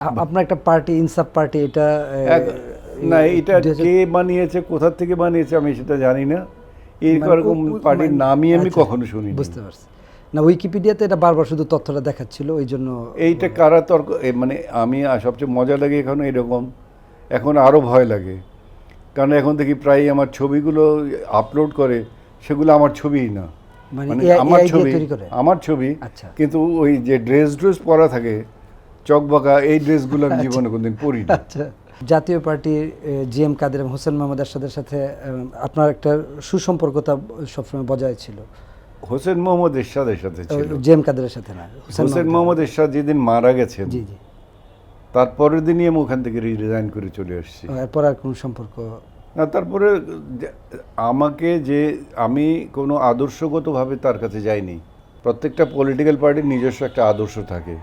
আপনার একটা পার্টি ইনসাফ পার্টি এটা না, এটা কে বানিয়েছে, কোথা থেকে বানিয়েছে আমি সেটা জানি না। এইরকম পার্টির নামই আমি কখনো শুনি। বুঝতে পারছি না, উইকিপিডিয়াতে এটা বারবার শুধু তথ্যটা দেখাচ্ছিল, ওই জন্য এইটা কারা তর্ক মানে আমি সবচেয়ে মজা লাগে এখন এরকম, এখন আরও ভয় লাগে। কারণ এখন দেখি প্রায় আমার ছবিগুলো আপলোড করে, সেগুলো আমার ছবিই না, মানে আমার ছবি, কিন্তু ওই যে ড্রেস পরা থাকে চকবাকা, এই ড্রেসগুলো আমি জীবনে কোনদিন পরি না। জাতীয় পার্টির জিএম কাদের এবং হোসেন মোহাম্মদ এরশাদের সাথে আপনার একটা সুসম্পর্কতা সবসময় বজায় ছিল। হোসেন মোহাম্মদ এরশাদের সাথে ছিল, জিএম কাদেরের সাথে না। হোসেন মোহাম্মদ এরশাদ যেদিন মারা গেছেন, জি জি, তারপরের দিনই আমি ওখান থেকে রিজাইন করে চলে আসছি। এরপর আর কোনো সম্পর্ক না, তারপরে আমাকে যে আমি কোনো আদর্শগতভাবে তার কাছে যাইনি। প্রত্যেকটা পলিটিক্যাল পার্টির নিজস্ব একটা আদর্শ থাকে,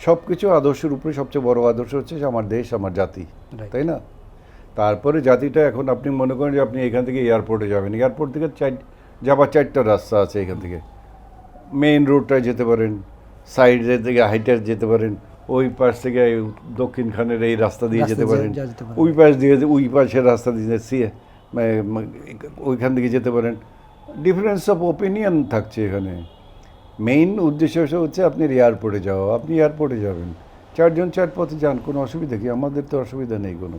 সব কিছু আদর্শের উপরে সবচেয়ে বড় আদর্শ হচ্ছে আমার দেশ, আমার জাতি, তাই না? তারপরে জাতিটা এখন আপনি মনে করেন যে আপনি এখান থেকে এয়ারপোর্টে যাবেন, এয়ারপোর্ট থেকে যাবার 4টা রাস্তা আছে। এখান থেকে মেইন রোডটায় যেতে পারেন, সাইডের থেকে হাইটে যেতে পারেন, ওই পাশ থেকে দক্ষিণখানের এই রাস্তা দিয়ে যেতে পারেন, ওই পাশ দিয়ে ওই পাশের রাস্তা দিয়ে ওইখান থেকে যেতে পারেন। ডিফারেন্স অফ ওপিনিয়ন থাকছে এখানে। মেইন উদ্দেশ্য হচ্ছে আপনি এয়ারপোর্টে যাওয়া, আপনি এয়ারপোর্টে যাবেন, 4 জন 4 পথে যান, কোনো অসুবিধা কি? আমাদের তো অসুবিধা নেই কোনো।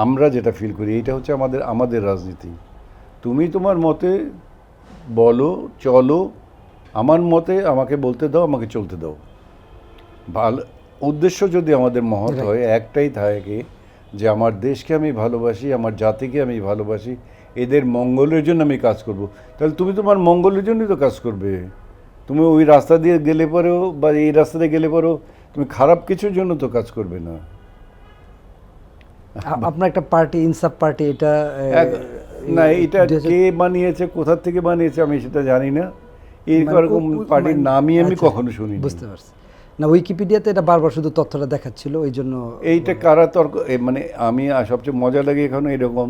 আমরা যেটা ফিল করি এইটা হচ্ছে আমাদের রাজনীতি। তুমি তোমার মতে বলো, চলো, আমার মতে আমাকে বলতে দাও, আমাকে চলতে দাও। ভালো উদ্দেশ্য যদি আমাদের মহৎ হয়, একটাই থাকে যে আমার দেশকে আমি ভালোবাসি, আমার জাতিকে আমি ভালোবাসি, এদের মঙ্গলের জন্য আমি কাজ করব। তাহলে তুমি তোমার মঙ্গলের জন্যই তো কাজ করবে। তুমি ওই রাস্তা দিয়ে গেলে পরেও বা এই রাস্তা দিয়ে গেলে পরেও তুমি খারাপ কিছুর জন্য তো কাজ করবে না। আপনার একটা পার্টি ইনসাফ পার্টি এটা না, এটা কে বানিয়েছে, কোথা থেকে বানিয়েছে আমি সেটা জানি না। এইরকম পার্টির নামই আমি কখনো শুনি। বুঝতে পারছি না, উইকিপিডিয়াতে এটা বারবার শুধু তথ্যটা দেখাচ্ছিল, ওই জন্য এইটা কারা তর্ক মানে আমি সবচেয়ে মজা লাগে এখন এরকম,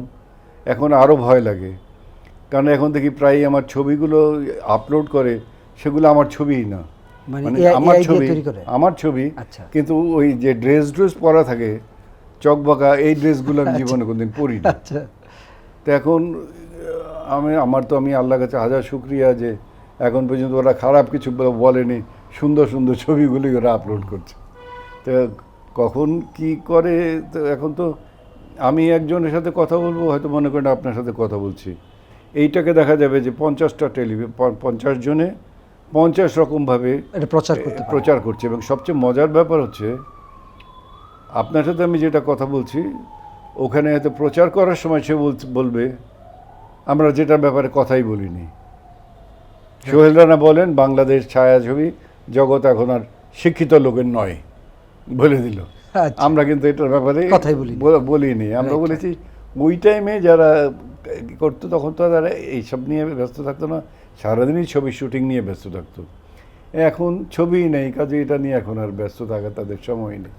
এখন আরও ভয় লাগে। কারণ এখন দেখি প্রায় আমার ছবিগুলো আপলোড করে, সেগুলো আমার ছবিই না, মানে আমার ছবি, কিন্তু ওই যে ড্রেস পরা থাকে চকবাকা, এই ড্রেসগুলো আমি জীবনে কোনদিন পরি না। তো এখন আমি আল্লাহর কাছে হাজার শুকরিয়া যে এখন পর্যন্ত ওরা খারাপ কিছু বলেনি, সুন্দর সুন্দর ছবিগুলি ওরা আপলোড করছে। তো কখন কি করে, তো এখন তো আমি একজনের সাথে কথা বলবো, হয়তো মনে করেন আপনার সাথে কথা বলছি, এইটাকে দেখা যাবে যে 50টা 50 জনে 50 রকমভাবে প্রচার করছে। এবং সবচেয়ে মজার ব্যাপার হচ্ছে, আপনার সাথে আমি যেটা কথা বলছি, ওখানে হয়তো প্রচার করার সময় সে বলবে আমরা যেটার ব্যাপারে কথাই বলিনি। সোহেল রানা বলেন বাংলাদেশ ছায়াছবি জগৎ এখন আর শিক্ষিত লোকের নয়, বলে দিল। আমরা কিন্তু এটার ব্যাপারে বলিনি। আমরা বলেছি ওই টাইমে যারা করতো তখন তো তারা এইসব নিয়ে ব্যস্ত থাকতো না, সারাদিনই ছবি শুটিং নিয়ে ব্যস্ত থাকতো। এখন ছবিই নেই, কাজে এটা নিয়ে এখন আর ব্যস্ত থাকা তাদের সময় নেই।